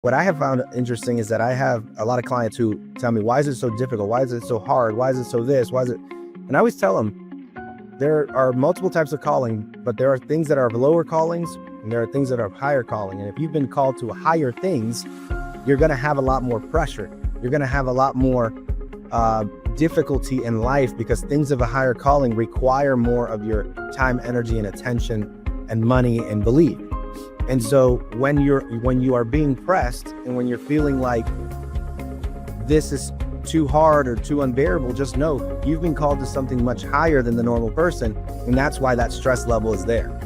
What I have found interesting is that I have a lot of clients who tell me, why is it so difficult? Why is it so hard? Why is it so this? Why is it? And I always tell them there are multiple types of calling, but there are things that are of lower callings and there are things that are of higher calling. And if you've been called to higher things, you're going to have a lot more pressure. You're going to have a lot more difficulty in life because things of a higher calling require more of your time, energy, and attention and money and belief. And so when you are being pressed and when you're feeling like this is too hard or too unbearable, just know you've been called to something much higher than the normal person. And that's why that stress level is there.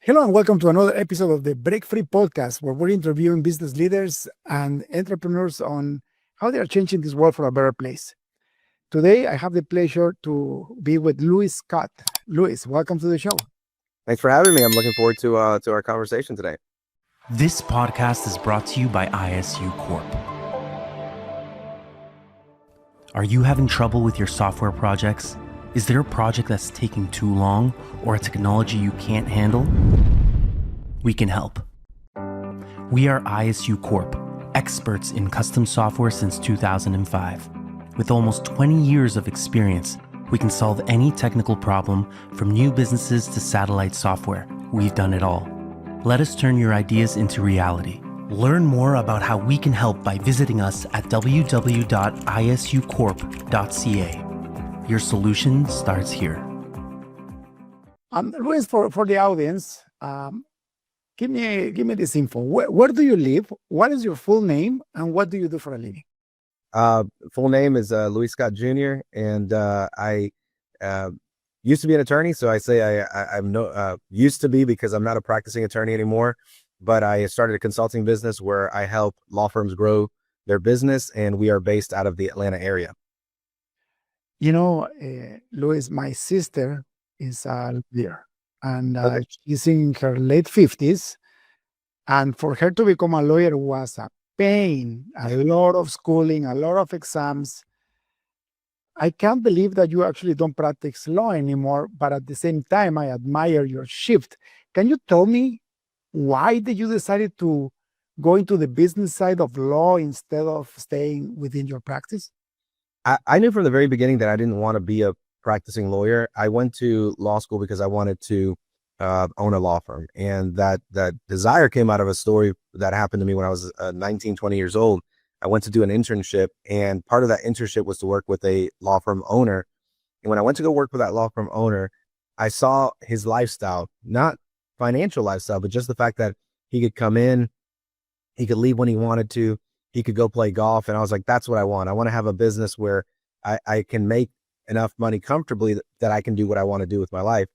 Hello and welcome to another episode of the Break Free podcast, where we're interviewing business leaders and entrepreneurs on how they are changing this world for a better place. Today, I have the pleasure to be with Louis Scott. Louis, welcome to the show. Thanks for having me. I'm looking forward to our conversation today. This podcast is brought to you by ISU Corp. Are you having trouble with your software projects? Is there a project that's taking too long or a technology you can't handle? We can help. We are ISU Corp, experts in custom software since 2005. With almost 20 years of experience, we can solve any technical problem from new businesses to satellite software. We've done it all. Let us turn your ideas into reality. Learn more about how we can help by visiting us at www.isucorp.ca. Your solution starts here. Luis, for the audience, give me this info. Where do you live? What is your full name? And what do you do for a living? Full name is Louis Scott Jr. And I used to be an attorney. So I say I'm used to be because I'm not a practicing attorney anymore. But I started a consulting business where I help law firms grow their business. And we are based out of the Atlanta area. You know, Louis, my sister is a lawyer, and she's in her late 50s. And for her to become a lawyer was a pain, a lot of schooling, a lot of exams. I can't believe that you actually don't practice law anymore, but at the same time, I admire your shift. Can you tell me why did you decide to go into the business side of law instead of staying within your practice? I knew from the very beginning that I didn't want to be a practicing lawyer. I went to law school because I wanted to own a law firm. And that desire came out of a story that happened to me when I was 19, 20 years old. I went to do an internship, and part of that internship was to work with a law firm owner. And when I went to go work with that law firm owner, I saw his lifestyle, not financial lifestyle, but just the fact that he could come in, he could leave when he wanted to, he could go play golf. And I was like, that's what I want. I want to have a business where I can make enough money comfortably that I can do what I want to do with my life.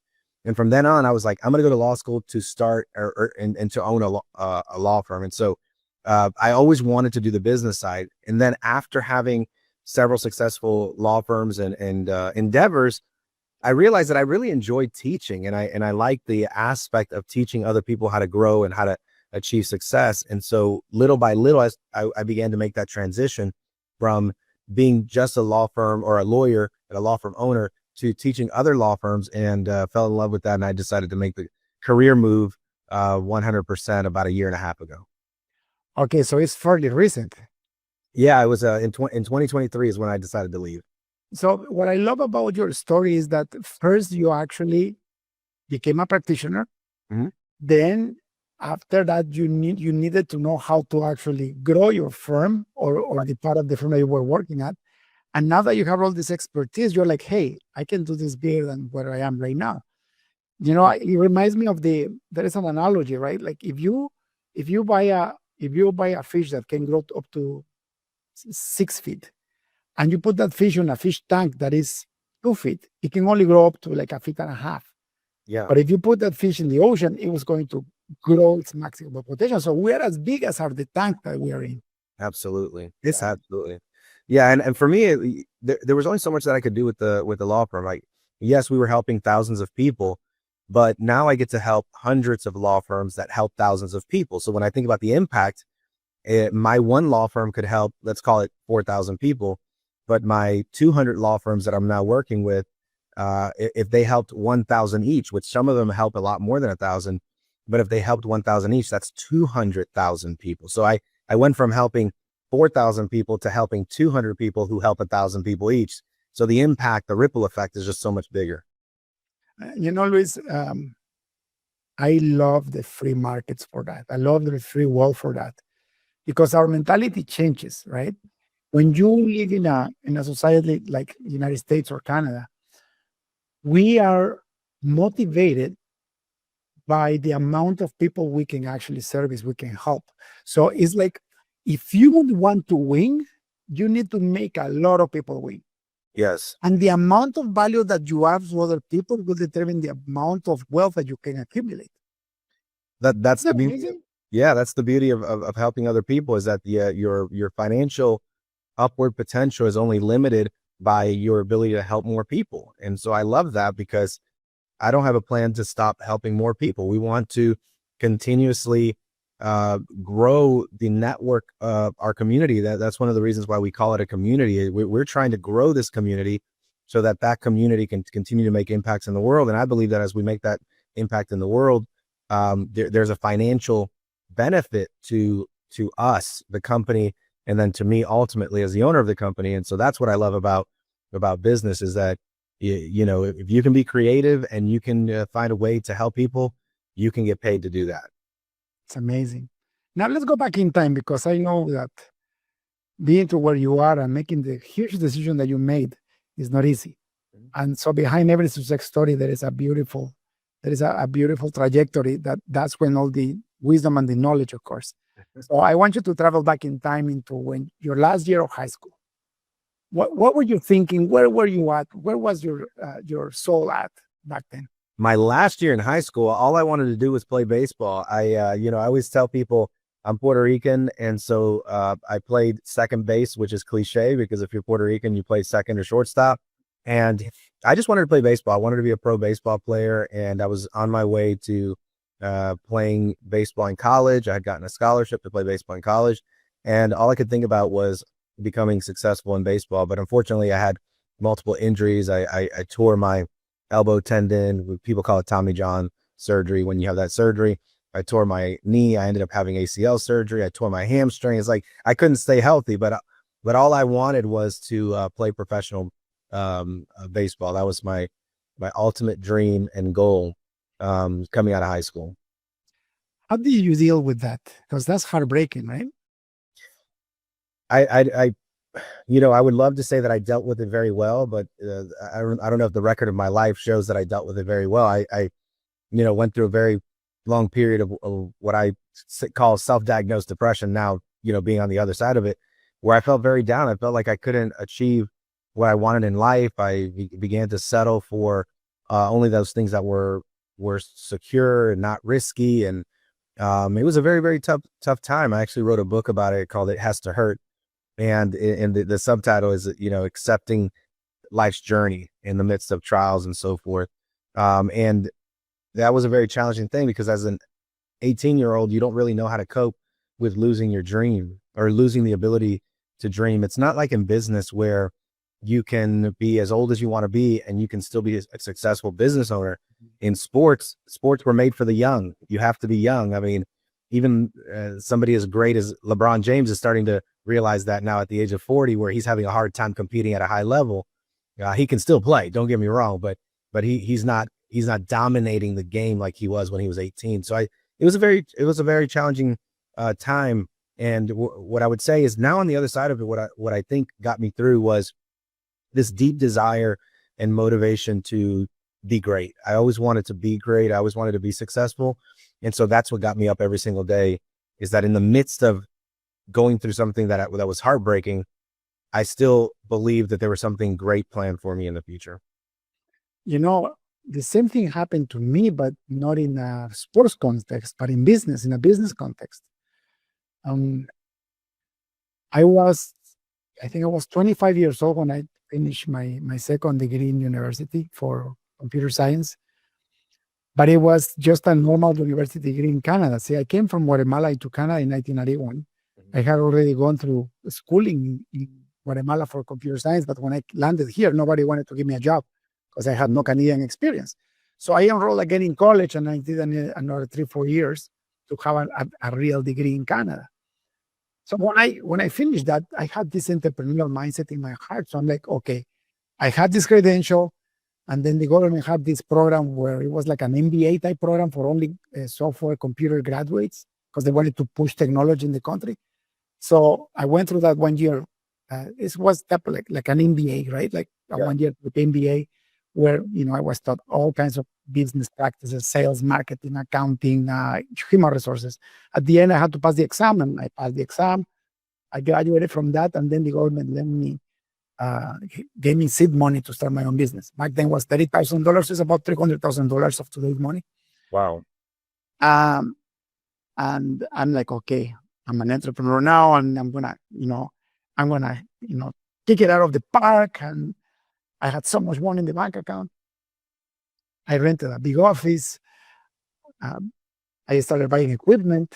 And from then on, I was like, I'm going to go to law school to start and to own a law firm. And so I always wanted to do the business side. And then after having several successful law firms and endeavors, I realized that I really enjoyed teaching, and I like the aspect of teaching other people how to grow and how to achieve success. And so little by little, as I began to make that transition from being just a law firm or a lawyer and a law firm owner to teaching other law firms, and fell in love with that. And I decided to make the career move 100% about a year and a half ago. Okay, so it's fairly recent. Yeah, it was in 2023 is when I decided to leave. So what I love about your story is that first you actually became a practitioner. Mm-hmm. Then after that, you needed to know how to actually grow your firm or the part of the firm that you were working at. And now that you have all this expertise, you're like, hey, I can do this bigger than where I am right now. You know, it reminds me of there is an analogy, right? Like if you buy a fish that can grow up to 6 feet, and you put that fish in a fish tank that is 2 feet, it can only grow up to like 1.5 feet. Yeah. But if you put that fish in the ocean, it was going to grow its maximum potential. So we're as big as are the tank that we're in. Absolutely. Absolutely. Yeah. And for me, there was only so much that I could do with the law firm. Like, yes, we were helping thousands of people, but now I get to help hundreds of law firms that help thousands of people. So when I think about the impact, my one law firm could help, let's call it 4,000 people. but my 200 law firms that I'm now working with, if they helped 1,000 each, which some of them help a lot more than 1,000, but if they helped 1,000 each, that's 200,000 people. So I went from helping 4,000 people to helping 200 people who help 1,000 people each. So the impact, the ripple effect is just so much bigger. Luis, I love the free markets for that. I love the free world for that, because our mentality changes, right? When you live in a society like the United States or Canada, we are motivated by the amount of people we can actually service, we can help. So it's like, if you want to win, you need to make a lot of people win. Yes. And the amount of value that you have to other people will determine the amount of wealth that you can accumulate. That's the beauty. Amazing? Yeah, that's the beauty of helping other people, is that your financial upward potential is only limited by your ability to help more people. And so I love that, because I don't have a plan to stop helping more people. We want to continuously grow the network of our community. That's one of the reasons why we call it a community. We're trying to grow this community so that community can continue to make impacts in the world. And I believe that as we make that impact in the world, there's a financial benefit to us, the company, and then to me ultimately as the owner of the company. And so that's what I love about business, is that if you can be creative and you can find a way to help people, you can get paid to do that. It's amazing. Now let's go back in time, because I know that being to where you are and making the huge decision that you made is not easy. And so behind every success story, there is a beautiful trajectory. That's when all the wisdom and the knowledge occurs. So I want you to travel back in time into when your last year of high school. What were you thinking? Where were you at? Where was your soul at back then? My last year in high school, all I wanted to do was play baseball. I always tell people I'm Puerto Rican, and so I played second base, which is cliche, because if you're Puerto Rican, you play second or shortstop. And I just wanted to play baseball. I wanted to be a pro baseball player, and I was on my way to playing baseball in college. I had gotten a scholarship to play baseball in college, and all I could think about was becoming successful in baseball. But unfortunately, I had multiple injuries. I tore my elbow tendon. People call it Tommy John surgery when you have that surgery. I tore my knee. I ended up having ACL surgery. I tore my hamstring. It's like I couldn't stay healthy, but all I wanted was to play professional baseball. That was my ultimate dream and goal coming out of high school. How did you deal with that? Because that's heartbreaking, right? I would love to say that I dealt with it very well, but I don't know if the record of my life shows that I dealt with it very well. I went through a very long period of what I call self-diagnosed depression. Now, being on the other side of it, where I felt very down. I felt like I couldn't achieve what I wanted in life. I began to settle for only those things that were secure and not risky. And it was a very, very tough time. I actually wrote a book about it called It Has to Hurt. And the subtitle is, accepting life's journey in the midst of trials and so forth. And that was a very challenging thing, because as an 18-year-old, you don't really know how to cope with losing your dream or losing the ability to dream. It's not like in business where you can be as old as you want to be and you can still be a successful business owner. In sports were made for the young. You have to be young. I mean, even somebody as great as LeBron James is starting to realize that now at the age of 40, where he's having a hard time competing at a high level. He can still play, don't get me wrong, but he's not dominating the game like he was when he was 18. So it was a very challenging time. And what I would say is, now on the other side of it, what I think got me through was this deep desire and motivation to be great. I always wanted to be great. I always wanted to be successful. And so that's what got me up every single day, is that in the midst of going through something that was heartbreaking, I still believed that there was something great planned for me in the future. The same thing happened to me, but not in a sports context, but in a business context. I think I was 25 years old when I finished my second degree in university for computer science. But it was just a normal university degree in Canada. See, I came from Guatemala to Canada in 1991. I had already gone through schooling in Guatemala for computer science, but when I landed here, nobody wanted to give me a job because I had no Canadian experience. So I enrolled again in college, and I did another 3-4 years to have a real degree in Canada. So when I finished that, I had this entrepreneurial mindset in my heart. So I'm like, okay, I had this credential, and then the government had this program where it was like an MBA type program for only software computer graduates because they wanted to push technology in the country. So I went through that 1 year. It was like an MBA, right? Like a 1 year with MBA, where I was taught all kinds of business practices, sales, marketing, accounting, human resources. At the end, I had to pass the exam, and I passed the exam. I graduated from that, and then the government gave me seed money to start my own business. Back then was $30,000. It's about $300,000 of today's money. Wow. And I'm like, okay, I'm an entrepreneur now, and I'm gonna kick it out of the park. And I had so much money in the bank account. I rented a big office. I started buying equipment.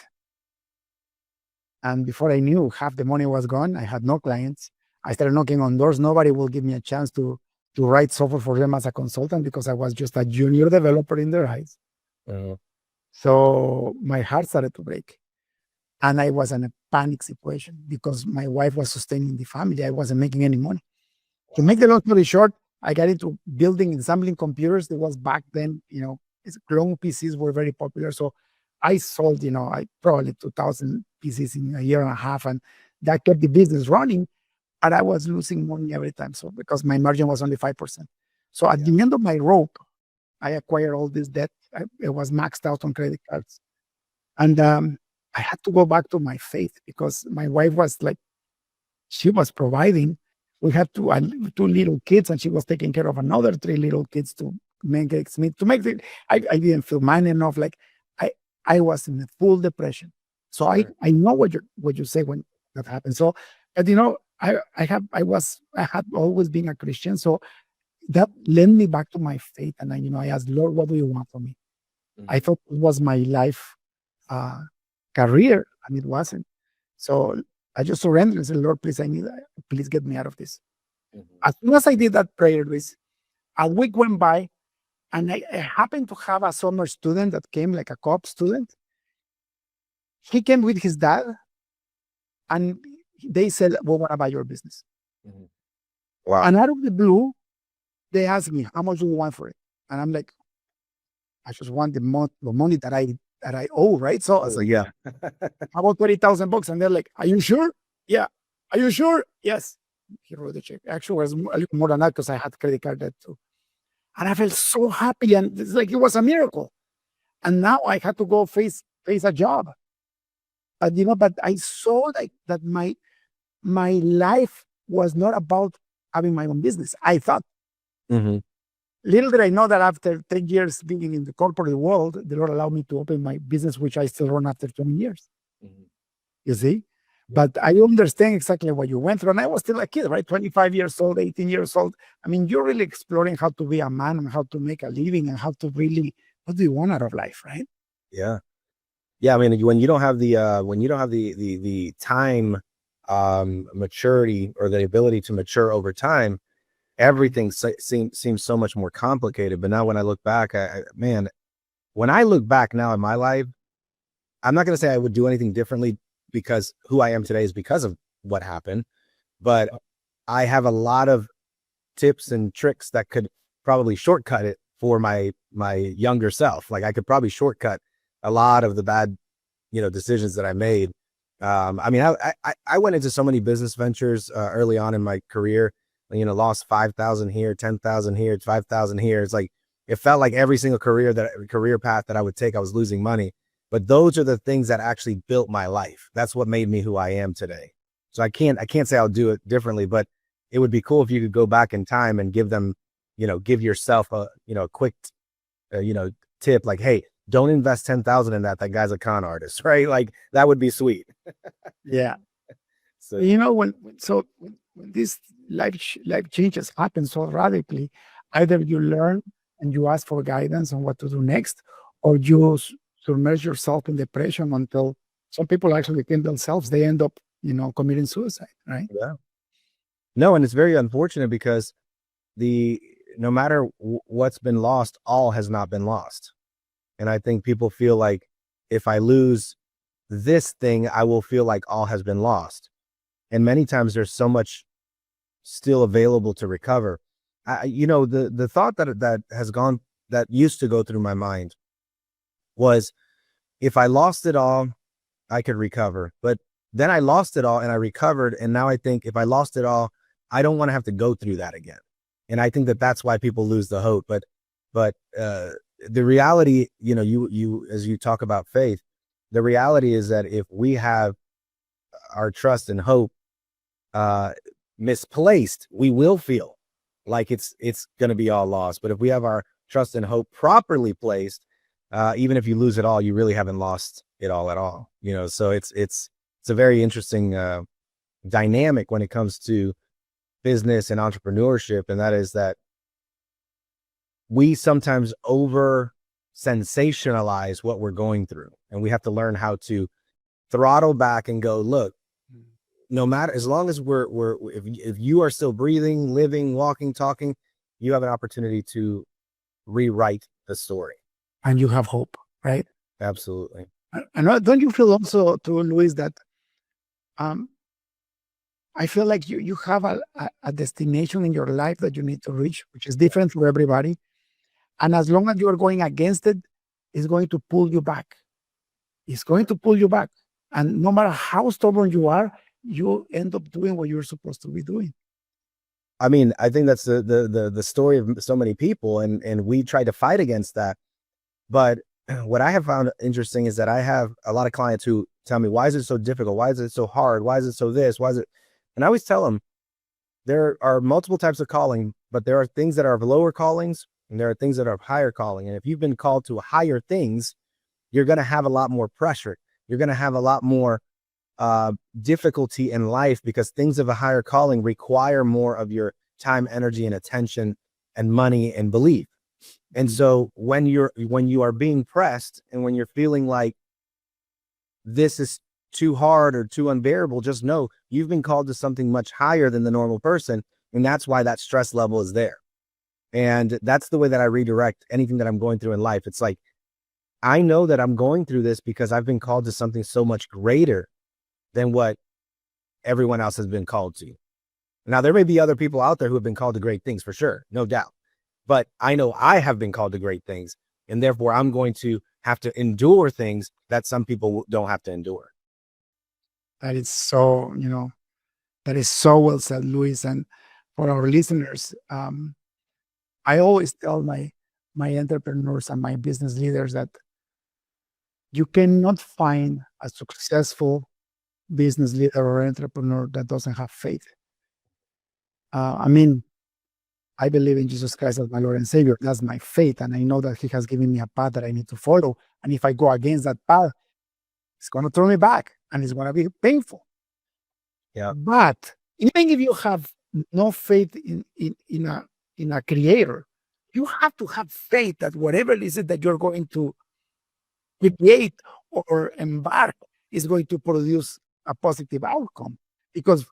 And before I knew, half the money was gone. I had no clients. I started knocking on doors. Nobody will give me a chance to write software for them as a consultant because I was just a junior developer in their eyes. So my heart started to break. And I was in a panic situation because my wife was sustaining the family. I wasn't making any money. To make the long story short, I got into building and assembling computers. There was back then, clone PCs were very popular. So I sold, probably 2,000 PCs in a year and a half, and that kept the business running. And I was losing money every time. So because my margin was only 5%. So at the end of my rope, I acquired all this debt. It was maxed out on credit cards. And I had to go back to my faith because my wife was like, she was providing. We had two little kids, and she was taking care of another 3 little kids to make it. I didn't feel man enough. Like I was in a full depression. So I know what you say when that happened. So, but I had always been a Christian. So that led me back to my faith. And I asked, Lord, what do you want from me? I thought it was my life career, and it wasn't. So I just surrendered and said, Lord, please get me out of this. As soon as I did that prayer, Luis, a week went by, and I happened to have a summer student that came, like a co-op student. He came with his dad, and they said, well, what about your business? Wow. And out of the blue, they asked me, how much do you want for it? And I'm like, I just want the money that I owe, right? So I was like, yeah. How about $20,000? And they're like, are you sure? Yeah. Are you sure? Yes. He wrote the check. Actually, it was a little more than that because I had credit card debt too. And I felt so happy, and it's like it was a miracle. And now I had to go face a job. But I saw that my life was not about having my own business. I thought. Little did I know that after 10 years being in the corporate world, the Lord allowed me to open my business, which I still run after 20 years. You see? But I understand exactly what you went through. And I was still a kid, right? 25 years old, 18 years old. I mean, you're really exploring how to be a man and how to make a living and how to really, what do you want out of life, right? Yeah. Yeah. I mean, when you don't have the time, maturity, or the ability to mature over time, everything seems so much more complicated. But now when I look back, when I look back now in my life, I'm not going to say I would do anything differently because who I am today is because of what happened. But I have a lot of tips and tricks that could probably shortcut it for my younger self. Like I could probably shortcut a lot of the bad, decisions that I made. I mean, I went into so many business ventures early on in my career. Lost 5,000 here, 10,000 here, 5,000 here. It's like, it felt like every single career path that I would take, I was losing money. But those are the things that actually built my life. That's what made me who I am today. So I can't say I'll do it differently, but it would be cool if you could go back in time and give them, give yourself a quick, tip, like, hey, don't invest 10,000 in that. That guy's a con artist, right? Like that would be sweet. Yeah. So when these life changes happen so radically, either you learn and you ask for guidance on what to do next, or you submerge yourself in depression until some people actually kill themselves. They end up, committing suicide, right? Yeah. No, and it's very unfortunate because no matter what's been lost, all has not been lost. And I think people feel like if I lose this thing, I will feel like all has been lost. And many times there's so much still available to recover. The thought that used to go through my mind was, if I lost it all, I could recover. But then I lost it all and I recovered. And now I think if I lost it all, I don't want to have to go through that again. And I think that that's why people lose the hope. But the reality, you as you talk about faith, the reality is that if we have our trust and hope misplaced, we will feel like it's going to be all lost. But if we have our trust and hope properly placed, even if you lose it all, you really haven't lost it all at all. So it's a very interesting dynamic when it comes to business and entrepreneurship, and that is that we sometimes over sensationalize what we're going through, and we have to learn how to throttle back and go, look, no matter, as long as if you are still breathing, living, walking, talking, you have an opportunity to rewrite the story. And you have hope, right? Absolutely. And don't you feel also too, Luis, that I feel like you have a destination in your life that you need to reach, which is different for everybody. And as long as you are going against it, it's going to pull you back. It's going to pull you back. And no matter how stubborn you are, you end up doing what you're supposed to be doing. I mean, I think that's the story of so many people, and we try to fight against that. But what I have found interesting is that I have a lot of clients who tell me, why is it so difficult? Why is it so hard? Why is it so this? Why is it? And I always tell them there are multiple types of calling, but there are things that are of lower callings and there are things that are of higher calling. And if you've been called to higher things, you're going to have a lot more pressure. You're going to have a lot more difficulty in life, because things of a higher calling require more of your time, energy, and attention, and money and belief. And so when you are being pressed and when you're feeling like this is too hard or too unbearable, just know you've been called to something much higher than the normal person. And that's why that stress level is there. And that's the way that I redirect anything that I'm going through in life. It's like, I know that I'm going through this because I've been called to something so much greater than what everyone else has been called to. Now, there may be other people out there who have been called to great things, for sure, no doubt. But I know I have been called to great things, and therefore I'm going to have to endure things that some people don't have to endure. That is so, that is so well said, Luis. And for our listeners, I always tell my entrepreneurs and my business leaders that you cannot find a successful business leader or entrepreneur that doesn't have faith. I mean, I believe in Jesus Christ as my Lord and Savior. That's my faith. And I know that He has given me a path that I need to follow. And if I go against that path, it's going to throw me back and it's going to be painful. Yeah. But even if you have no faith in a creator, you have to have faith that whatever it is that you're going to create or embark is going to produce a positive outcome. Because,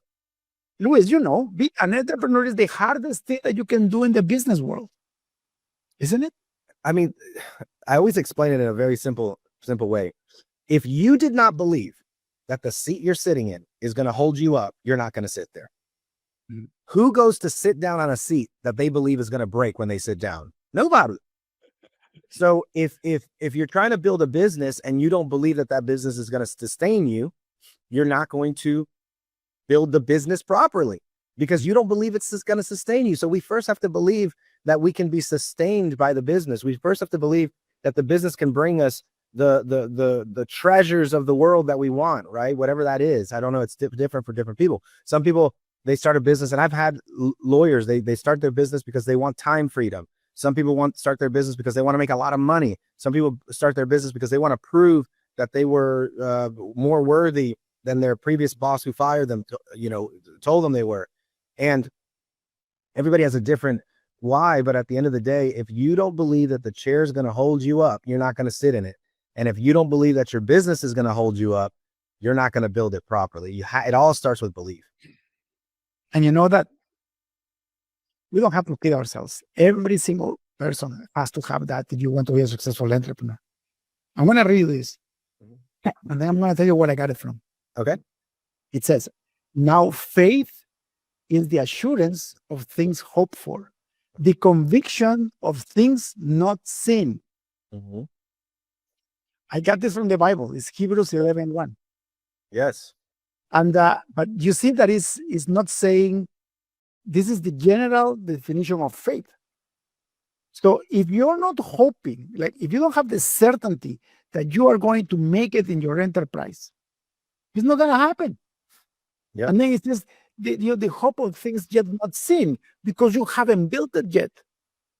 Luis, being an entrepreneur is the hardest thing that you can do in the business world, isn't it? I mean, I always explain it in a very simple way. If you did not believe that the seat you're sitting in is going to hold you up, you're not going to sit there. Mm-hmm. Who goes to sit down on a seat that they believe is going to break when they sit down? Nobody. So if you're trying to build a business and you don't believe that business is going to sustain you, you're not going to build the business properly because you don't believe it's going to sustain you. So we first have to believe that we can be sustained by the business. We first have to believe that the business can bring us the treasures of the world that we want, right? Whatever that is. I don't know. It's different for different people. Some people, they start a business, and I've had lawyers, they start their business because they want time freedom. Some people start their business because they want to make a lot of money. Some people start their business because they want to prove that they were more worthy than their previous boss who fired them, told them they were. And everybody has a different why, but at the end of the day, if you don't believe that the chair is going to hold you up, you're not going to sit in it. And if you don't believe that your business is going to hold you up, you're not going to build it properly. It all starts with belief. And you know that we don't have to kid ourselves. Every single person has to have that if you want to be a successful entrepreneur. I'm going to read this, and then I'm going to tell you where I got it from. Okay. It says, now faith is the assurance of things hoped for, the conviction of things not seen. Mm-hmm. I got this from the Bible. It's Hebrews 11:1. Yes. And but you see that is not saying this is the general definition of faith. So if you're not hoping, like if you don't have the certainty that you are going to make it in your enterprise, it's not going to happen. Yep. And then it's just the hope of things yet not seen because you haven't built it yet.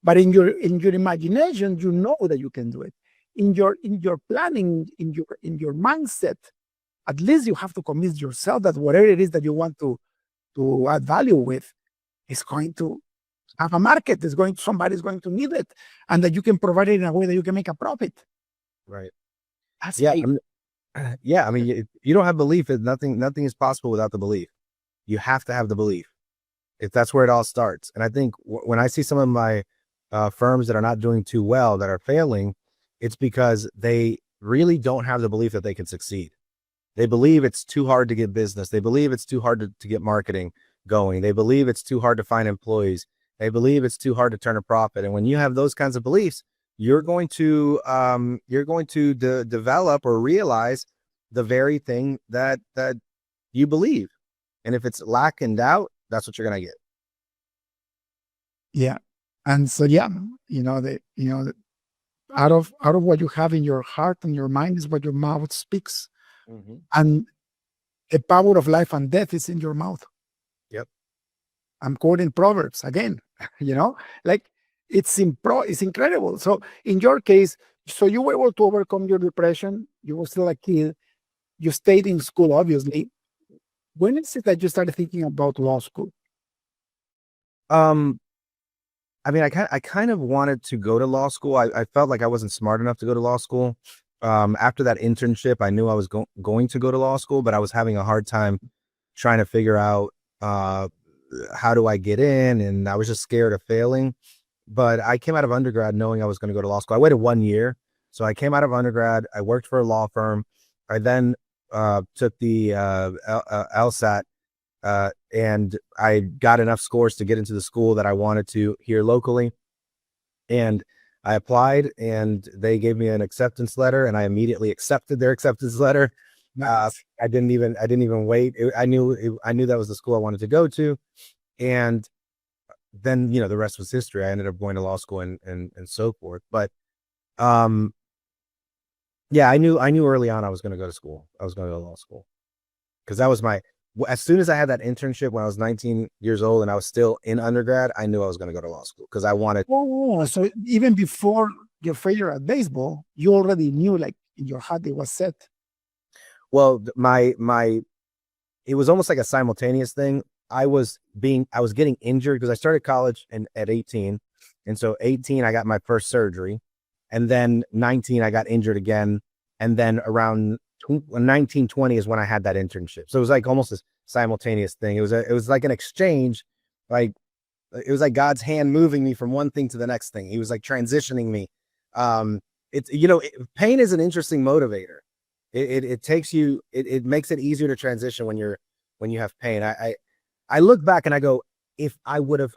But in your imagination, you know that you can do it. In your planning, in your mindset, at least you have to convince yourself that whatever it is that you want to add value with is going to have a market. Somebody's going to need it, and that you can provide it in a way that you can make a profit. Right. That's Yeah. faith. I mean, if you don't have belief, nothing is possible without the belief. You have to have the belief. If that's where it all starts. And I think when I see some of my firms that are not doing too well, that are failing, it's because they really don't have the belief that they can succeed. They believe it's too hard to get business. They believe it's too hard to get marketing going. They believe it's too hard to find employees. They believe it's too hard to turn a profit. And when you have those kinds of beliefs, you're going to develop or realize the very thing that you believe. And if it's lack and doubt, that's what you're going to get. Yeah. And so, yeah, out of what you have in your heart and your mind is what your mouth speaks. Mm-hmm. And the power of life and death is in your mouth. Yep. I'm quoting Proverbs again, like it's incredible. So in your case, so you were able to overcome your depression. You were still a kid. You stayed in school, obviously. When is it that you started thinking about law school? I mean, I kind of wanted to go to law school. I felt like I wasn't smart enough to go to law school. After that internship, I knew I was going to go to law school, but I was having a hard time trying to figure out how do I get in, and I was just scared of failing. But I came out of undergrad knowing I was going to go to law school. I waited 1 year. So I came out of undergrad. I worked for a law firm. I then took the LSAT, and I got enough scores to get into the school that I wanted to here locally. And I applied, and they gave me an acceptance letter, and I immediately accepted their acceptance letter. Nice. I didn't even wait. I knew that was the school I wanted to go to. And then, the rest was history. I ended up going to law school and so forth. But yeah, I knew early on I was going to go to school. I was going to go to law school because that was as soon as I had that internship when I was 19 years old and I was still in undergrad, I knew I was going to go to law school because I wanted. Oh, so even before your failure at baseball, you already knew, like in your heart, it was set. Well, it was almost like a simultaneous thing. I was getting injured because I started college at 18. And so 18, I got my first surgery. And then 19, I got injured again. And then around 19, 20 is when I had that internship. So it was like almost a simultaneous thing. It was like an exchange. Like it was like God's hand moving me from one thing to the next thing. He was like transitioning me. Pain is an interesting motivator. It takes you, it makes it easier to transition when you have pain. I look back and I go, if I would have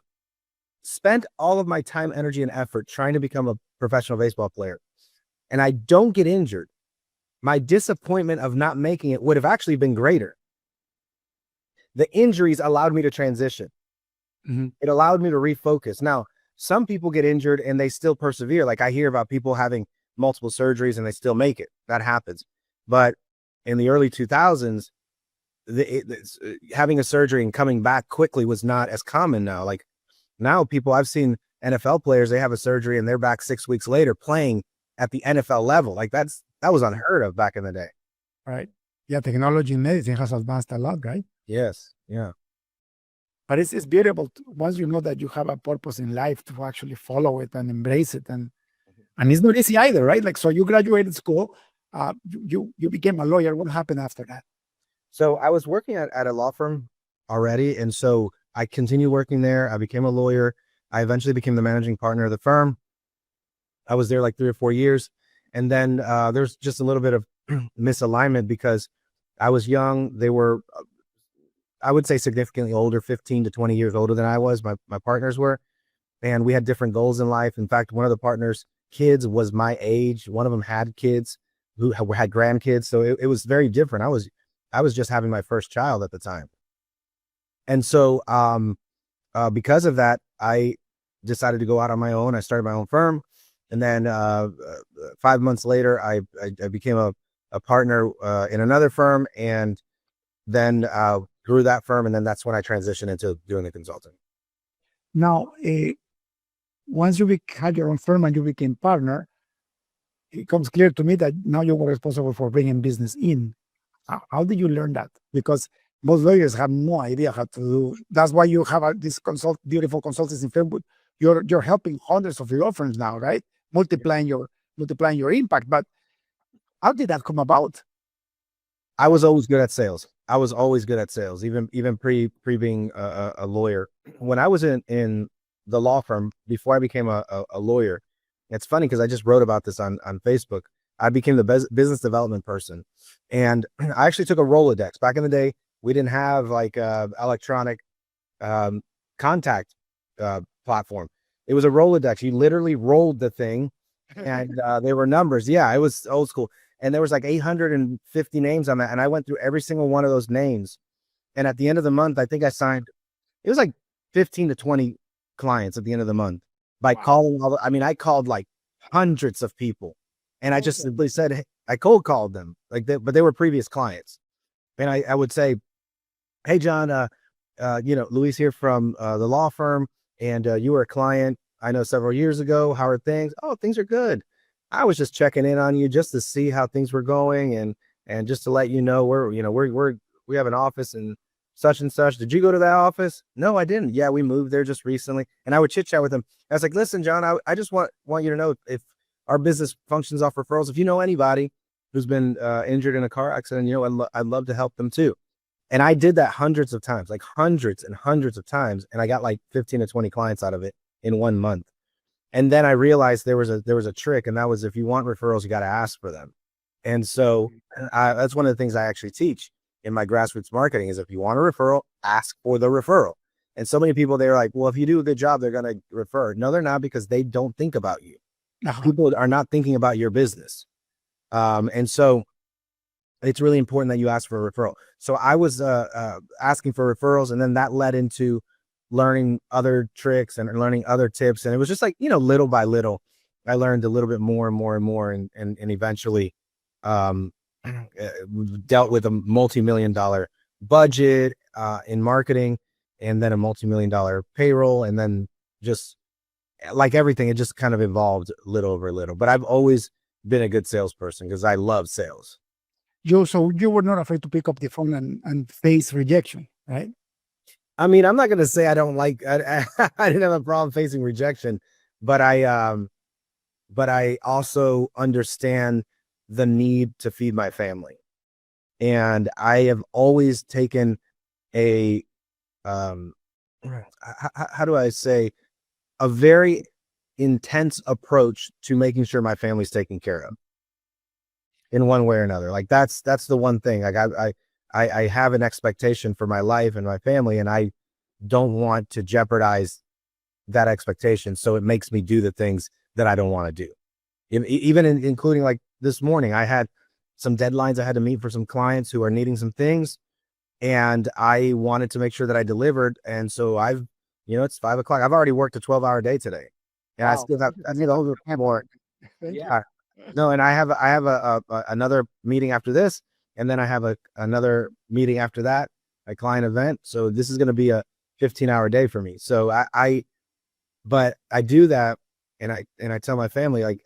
spent all of my time, energy, and effort trying to become a professional baseball player, and I don't get injured, my disappointment of not making it would have actually been greater. The injuries allowed me to transition. Mm-hmm. It allowed me to refocus. Now, some people get injured and they still persevere. Like I hear about people having multiple surgeries and they still make it. That happens. But in the early 2000s, having a surgery and coming back quickly was not as common now. Like now I've seen NFL players, they have a surgery and they're back 6 weeks later playing at the NFL level. Like that was unheard of back in the day. Right. Yeah. Technology in medicine has advanced a lot, right? Yes. Yeah. But it's beautiful once you know that you have a purpose in life to actually follow it and embrace it. And it's not easy either, right? Like, so you graduated school, you became a lawyer. What happened after that? So I was working at a law firm already. And so I continued working there. I became a lawyer. I eventually became the managing partner of the firm. I was there like 3 or 4 years. And then there's just a little bit of misalignment because I was young. They were, I would say, significantly older, 15 to 20 years older than I was. My partners were, and we had different goals in life. In fact, one of the partners' kids was my age. One of them had kids who had grandkids. So it was very different. I was just having my first child at the time. And so because of that, I decided to go out on my own. I started my own firm. And then 5 months later, I became a partner in another firm, and then grew that firm. And then that's when I transitioned into doing the consulting. Now, once you had your own firm and you became partner, it comes clear to me that now you were responsible for bringing business in. How did you learn that? Because most lawyers have no idea how to do. That's why you have this beautiful consultancy firm. But you're helping hundreds of law firms now, right? Multiplying your impact. But how did that come about? I was always good at sales. I was always good at sales, even pre being a lawyer. When I was in the law firm, before I became a lawyer, it's funny because I just wrote about this on Facebook. I became the business development person, and I actually took a Rolodex. Back in the day, we didn't have like electronic contact platform. It was a Rolodex. You literally rolled the thing, and there were numbers. Yeah, it was old school. And there was like 850 names on that. And I went through every single one of those names. And at the end of the month, I think I signed, it was like 15 to 20 clients at the end of the month by calling I called like hundreds of people. And I just simply said, hey, I cold called them but they were previous clients. And I would say, hey, John, Luis here from the law firm, and you were a client I know several years ago. How are things? Oh, things are good. I was just checking in on you just to see how things were going, and just to let you know we have an office in such and such. Did you go to that office? No, I didn't. Yeah, we moved there just recently. And I would chit chat with him. I was like, listen, John, I just want you to know if our business functions off referrals. If you know anybody who's been injured in a car accident, I'd love to help them too. And I did that hundreds of times, like hundreds and hundreds of times, and I got like 15 to 20 clients out of it in 1 month. And then I realized there was a trick, and that was, if you want referrals, you got to ask for them. And so that's one of the things I actually teach in my grassroots marketing is, if you want a referral, ask for the referral. And so many people, they're like, well, if you do a good job, they're going to refer. No, they're not, because they don't think about you. People are not thinking about your business. And so it's really important that you ask for a referral. So I was asking for referrals, and then that led into learning other tricks and learning other tips. And it was just like, little by little, I learned a little bit more and more and more, and eventually dealt with a multi-million-dollar budget in marketing, and then a multi-million-dollar payroll. And then just like everything, it just kind of evolved little over little. But I've always been a good salesperson because I love sales. So you were not afraid to pick up the phone and face rejection, right? I mean, I'm not going to say I don't like, I didn't have a problem facing rejection, but I also understand the need to feed my family. And I have always taken a, how do I say, a very intense approach to making sure my family's taken care of in one way or another. Like that's the one thing. Like I have an expectation for my life and my family, and I don't want to jeopardize that expectation. So it makes me do the things that I don't want to do. Even including like this morning, I had some deadlines I had to meet for some clients who are needing some things, and I wanted to make sure that I delivered. And so it's 5 o'clock. I've already worked a 12-hour day today, and I still have, I need a whole more. Yeah. No, and I have another meeting after this, and then I have another meeting after that, a client event. So this is going to be a 15-hour day for me. So but I do that, and I tell my family, like,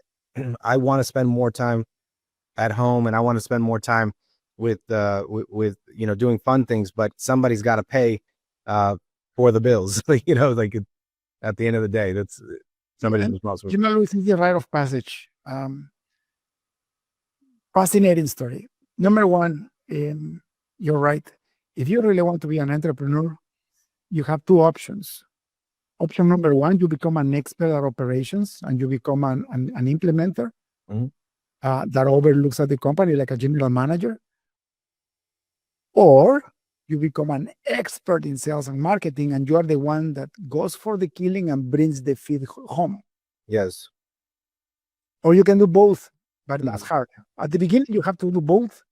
I want to spend more time at home, and I want to spend more time with doing fun things, but somebody's got to pay for the bills. Like at the end of the day, that's somebody's responsible. Luis, is the rite of passage. Fascinating story. Number one, you're right. If you really want to be an entrepreneur, you have two options. Option number one, you become an expert at operations and you become an implementer Mhm. that overlooks at the company like a general manager. Or you become an expert in sales and marketing and you are the one that goes for the killing and brings the feed home. Yes. Or you can do both, but that's hard. At the beginning, you have to do both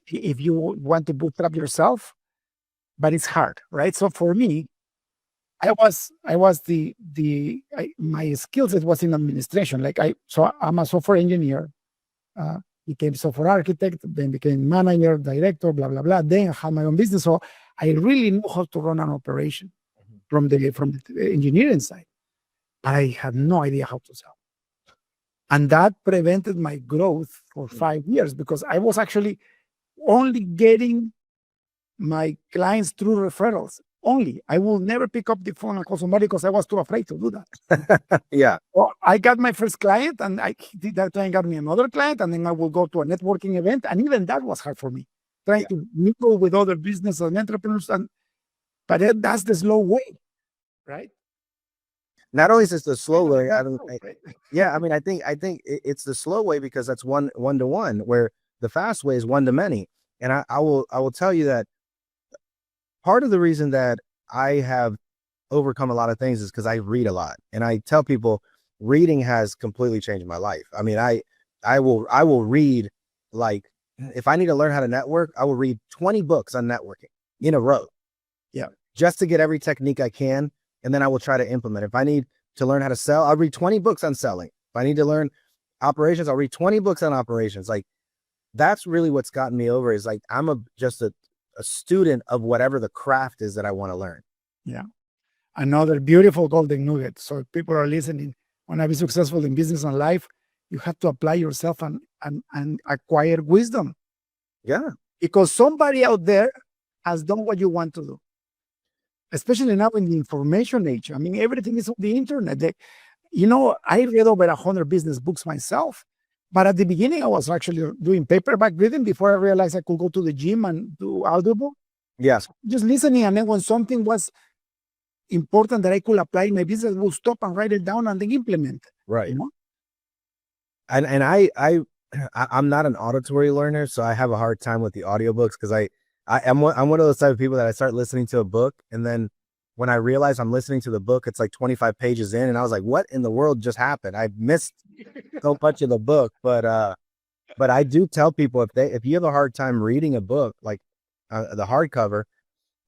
if you want to bootstrap yourself, but it's hard, right? So for me, my skill set was in administration. So I'm a software engineer, became software architect, then became manager, director, blah, blah, blah. Then I had my own business. So I really knew how to run an operation from the engineering side. But I had no idea how to sell. And that prevented my growth for 5 years because I was actually only getting my clients through referrals. Only. I will never pick up the phone and call somebody because I was too afraid to do that. Yeah. Well, I got my first client and that client got me another client and then I will go to a networking event. And even that was hard for me, trying to mingle with other business and entrepreneurs. But that's the slow way, right? Not only is this the slow way, Right. I mean, I think it's the slow way because that's one to one, where the fast way is one to many. And I will tell you that part of the reason that I have overcome a lot of things is because I read a lot. And I tell people reading has completely changed my life. I mean, I will read, like, if I need to learn how to network, I will read 20 books on networking in a row. Yeah. Just to get every technique I can. And then I will try to implement. If I need to learn how to sell, I'll read 20 books on selling. If I need to learn operations, I'll read 20 books on operations. Like, that's really what's gotten me over, is like, I'm just a student of whatever the craft is that I want to learn. Yeah. Another beautiful golden nugget. So if people are listening, want to be successful in business and life, you have to apply yourself and acquire wisdom. Yeah. Because somebody out there has done what you want to do. Especially now in the information age. I mean, everything is on the internet. I read over 100 business books myself. But at the beginning, I was actually doing paperback reading before I realized I could go to the gym and do Audible. Yes. Just listening. And then when something was important that I could apply in my business, I would stop and write it down and then implement it. Right. You know? And I'm not an auditory learner, so I have a hard time with the audiobooks because I'm one of those type of people that I start listening to a book, and then when I realize I'm listening to the book, it's like 25 pages in, and I was like, what in the world just happened? I missed so much of the book. But I do tell people, if you have a hard time reading a book, like the hardcover,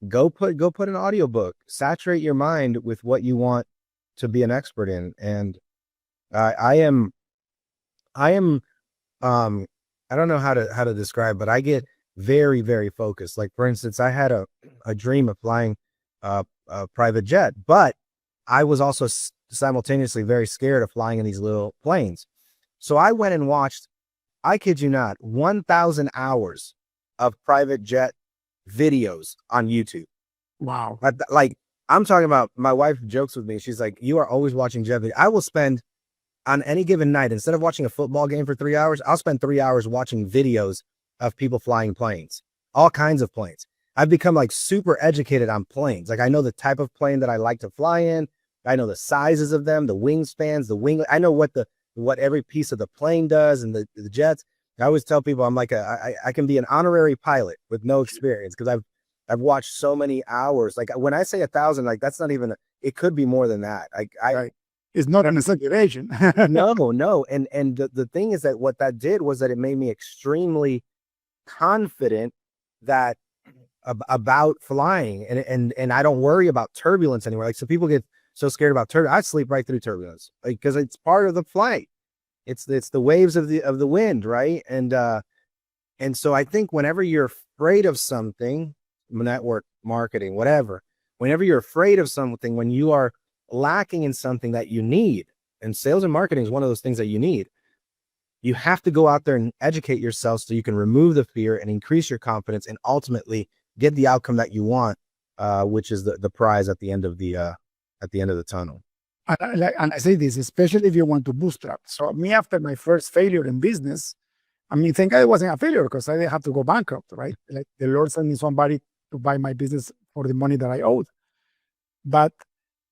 go put an audiobook. Saturate your mind with what you want to be an expert in. And I am I don't know how to describe, but I get very, very focused. Like, for instance, I had a dream of flying a private jet, but I was also simultaneously very scared of flying in these little planes. So I went and watched, I kid you not, 1,000 hours of private jet videos on YouTube. Wow. Like, I'm talking about, my wife jokes with me. She's like, you are always watching jet videos. I will spend, on any given night, instead of watching a football game for 3 hours, I'll spend 3 hours watching videos of people flying planes, all kinds of planes. I've become like super educated on planes. Like, I know the type of plane that I like to fly in. I know the sizes of them, the wingspans, I know what every piece of the plane does, and the jets. I always tell people I'm like I can be an honorary pilot with no experience because I've watched so many hours. Like, when I say 1,000, like, that's not even it could be more than that. Right. It's not an exaggeration. No. And the thing is that what that did was that it made me extremely confident that about flying, and I don't worry about turbulence anymore. Like, so people get so scared about turbulence. I sleep right through turbulence because it's part of the flight. It's the waves of the wind, right? And so I think whenever you're afraid of something, network marketing, whatever, whenever you're afraid of something, when you are lacking in something that you need, and sales and marketing is one of those things that you need, you have to go out there and educate yourself so you can remove the fear and increase your confidence and ultimately get the outcome that you want, which is the prize at the end of the tunnel. And I say this, especially if you want to bootstrap. So me, after my first failure in business, I mean, thank God it wasn't a failure because I didn't have to go bankrupt, right? Like, the Lord sent me somebody to buy my business for the money that I owed. But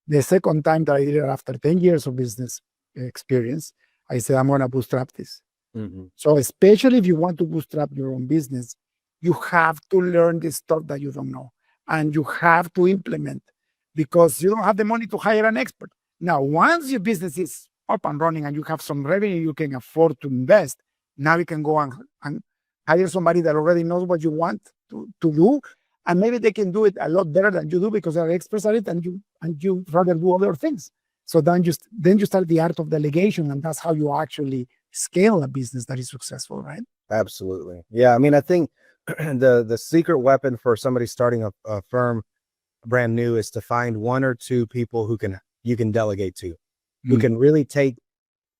the second time that I did it after 10 years of business experience, I said, I'm going to bootstrap this. So especially if you want to bootstrap your own business, you have to learn the stuff that you don't know, and you have to implement, because you don't have the money to hire an expert. Now, once your business is up and running and you have some revenue you can afford to invest, now you can go and hire somebody that already knows what you want to do, and maybe they can do it a lot better than you do because they're experts at it, and you rather do other things. So then you start the art of delegation, and that's how you actually scale a business that is successful, right? Absolutely. Yeah. I mean, I think the secret weapon for somebody starting a firm brand new is to find one or two people you can delegate to, who can really take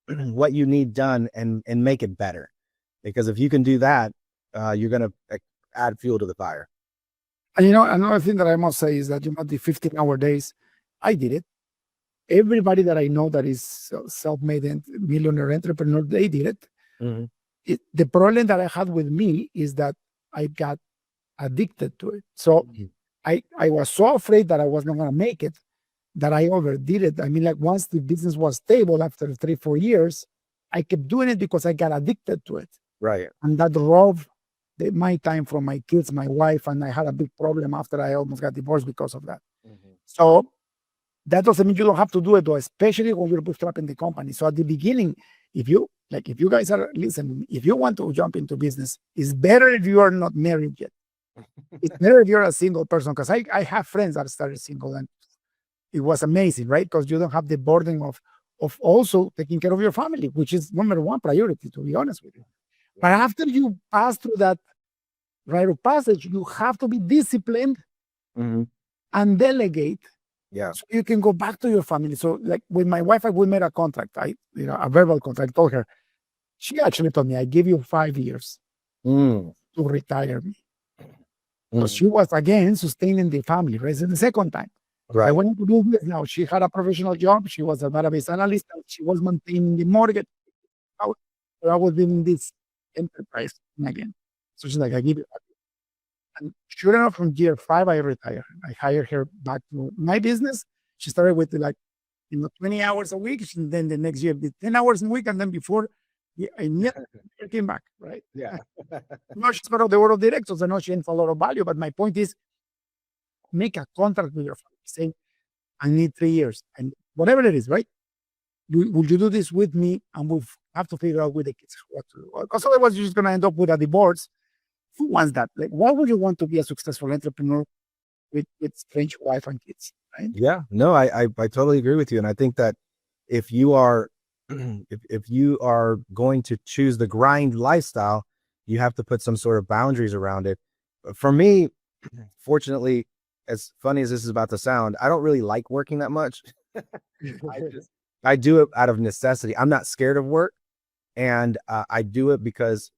what you need done and make it better. Because if you can do that, you're going to add fuel to the fire. And another thing that I must say is that the 15-hour days, I did it. Everybody that I know that is self-made millionaire entrepreneur, they did it. The problem that I had with me is that I got addicted to it. So I was so afraid that I was not going to make it that I overdid it. I mean, like, once the business was stable after 3-4 years, I kept doing it because I got addicted to it. Right. And that robbed my time from my kids, my wife, and I had a big problem after I almost got divorced because of that. So that doesn't mean you don't have to do it, though, especially when you're bootstrapping the company. So at the beginning, if you guys are listening, if you want to jump into business, it's better if you are not married yet. It's better if you're a single person, because I have friends that started single, and it was amazing, right? Because you don't have the burden of also taking care of your family, which is number one priority, to be honest with you. But after you pass through that rite of passage, you have to be disciplined and delegate. Yeah. So you can go back to your family. So, like, with my wife, we made a contract. A verbal contract. I told her, she actually told me, I give you 5 years to retire me. So she was, again, sustaining the family, right? It's the second time. Right. I went into business. Now she had a professional job. She was a database analyst. And she was maintaining the mortgage. So I was doing this enterprise again. So she's like, I give you. And sure enough, from year 5, I retired. I hired her back to my business. She started with 20 hours a week. And then the next year did 10 hours a week. And then before, I never came back, right? Yeah. No, she's part of the board of directors. I know she ain't a lot of value, but my point is, make a contract with your family saying, I need 3 years. And whatever it is, right? Will you do this with me? And we'll have to figure out with the kids what to do. Because otherwise, you're just going to end up with a divorce. Who wants that? Like, why would you want to be a successful entrepreneur with strange wife and kids, right? Yeah, no, I totally agree with you. And I think that if you are, if you are going to choose the grind lifestyle, you have to put some sort of boundaries around it. For me, fortunately, as funny as this is about to sound, I don't really like working that much. I do it out of necessity. I'm not scared of work, and I do it because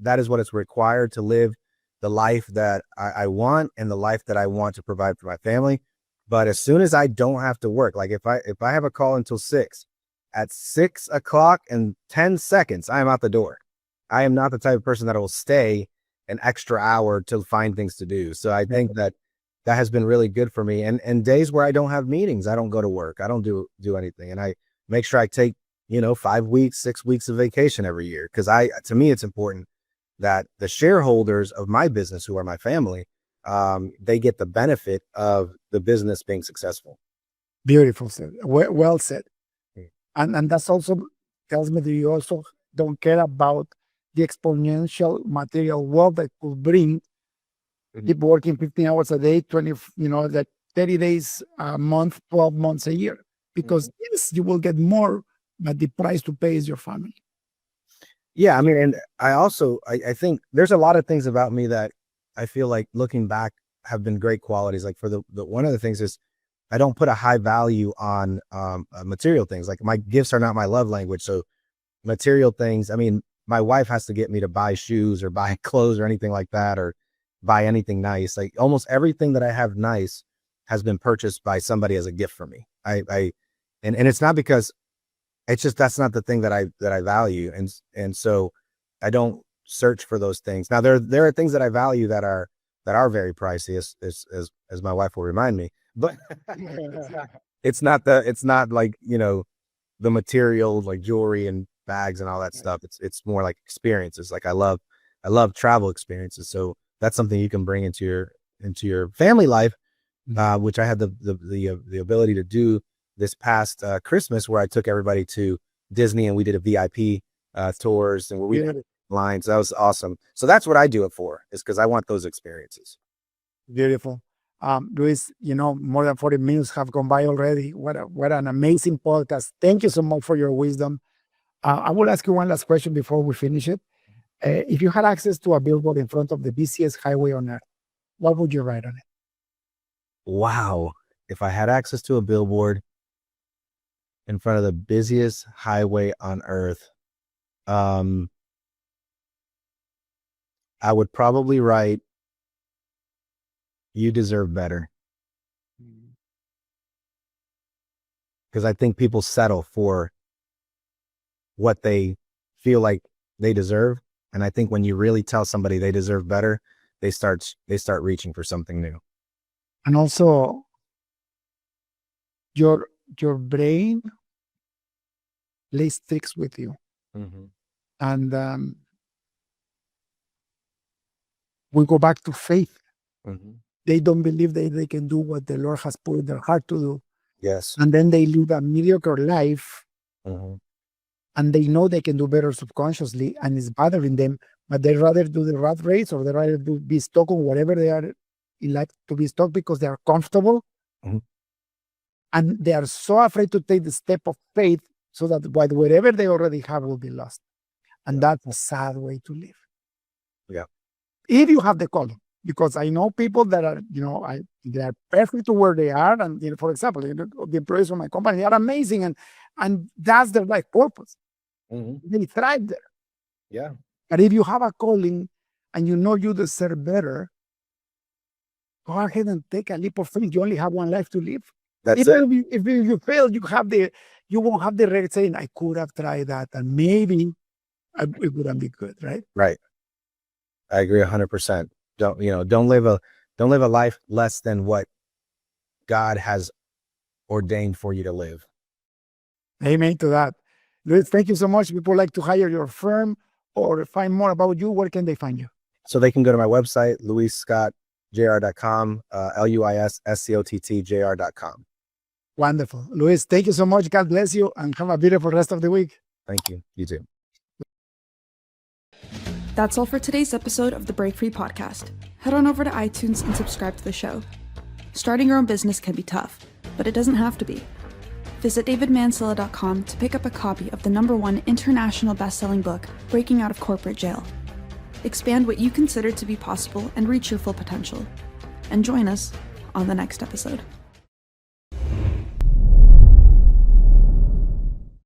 that is what it's required to live the life that I want, and the life that I want to provide for my family. But as soon as I don't have to work, like if I have a call until 6, at 6 o'clock and 10 seconds, I am out the door. I am not the type of person that will stay an extra hour to find things to do. So I think that has been really good for me. And days where I don't have meetings, I don't go to work. I don't do anything. And I make sure I take, 5 weeks, 6 weeks of vacation every year. Because to me, it's important that the shareholders of my business, who are my family, they get the benefit of the business being successful. Beautiful said. Well said. And that's also tells me that you also don't care about the exponential material wealth that could bring keep working 15 hours a day, 20, like 30 days a month, 12 months a year. Because yes, you will get more, but the price to pay is your family. Yeah, I mean, and I also, I think there's a lot of things about me that I feel like, looking back, have been great qualities. Like, for the one of the things is, I don't put a high value on material things. Like, my gifts are not my love language. So material things, I mean, my wife has to get me to buy shoes or buy clothes or anything like that, or buy anything nice. Like, almost everything that I have nice has been purchased by somebody as a gift for me. And it's not because, it's just, that's not the thing that I value. And so I don't search for those things. Now there are things that I value that are very pricey, as my wife will remind me, but it's not like, the material like jewelry and bags and all that stuff. It's more like experiences. Like I love travel experiences. So that's something you can bring into your family life, which I had the ability to do this past Christmas, where I took everybody to Disney and we did a VIP tours and where we had lines. That was awesome. So that's what I do it for, is because I want those experiences. Beautiful. Luis, more than 40 minutes have gone by already. What an amazing podcast. Thank you so much for your wisdom. I will ask you one last question before we finish it. If you had access to a billboard in front of the busiest highway on earth, what would you write on it? Wow. If I had access to a billboard in front of the busiest highway on earth, I would probably write, "You deserve better." Because I think people settle for what they feel like they deserve. And I think when you really tell somebody they deserve better, they start reaching for something new. And also, your brain plays tricks with you. And we go back to faith. They don't believe that they can do what the Lord has put in their heart to do. Yes. And then they live a mediocre life, and they know they can do better subconsciously, and it's bothering them, but they rather do the rat race, or they rather be stuck on whatever they are in life to be stuck, because they are comfortable. And they are so afraid to take the step of faith, so that whatever they already have will be lost. And that's a sad way to live. Yeah. If you have the calling. Because I know people that are, they are perfect to where they are. And, for example, the employees of my company, they are amazing. And that's their life purpose. They thrive there. Yeah. But if you have a calling and you deserve better, go ahead and take a leap of faith. You only have one life to live. That's Even it. if you fail, you won't have the regret saying, I could have tried that, and maybe it wouldn't be good, right? Right. I agree 100%. Don't live a life less than what God has ordained for you to live. Amen to that. Luis, thank you so much. People like to hire your firm or find more about you. Where can they find you? So they can go to my website, luisscottjr.com, LuisScottJR.com. Wonderful. Luis, thank you so much. God bless you, and have a beautiful rest of the week. Thank you. You too. That's all for today's episode of the Break Free Podcast. Head on over to iTunes and subscribe to the show. Starting your own business can be tough, but it doesn't have to be. Visit davidmansilla.com to pick up a copy of the #1 international best-selling book, Breaking Out of Corporate Jail. Expand what you consider to be possible and reach your full potential. And join us on the next episode.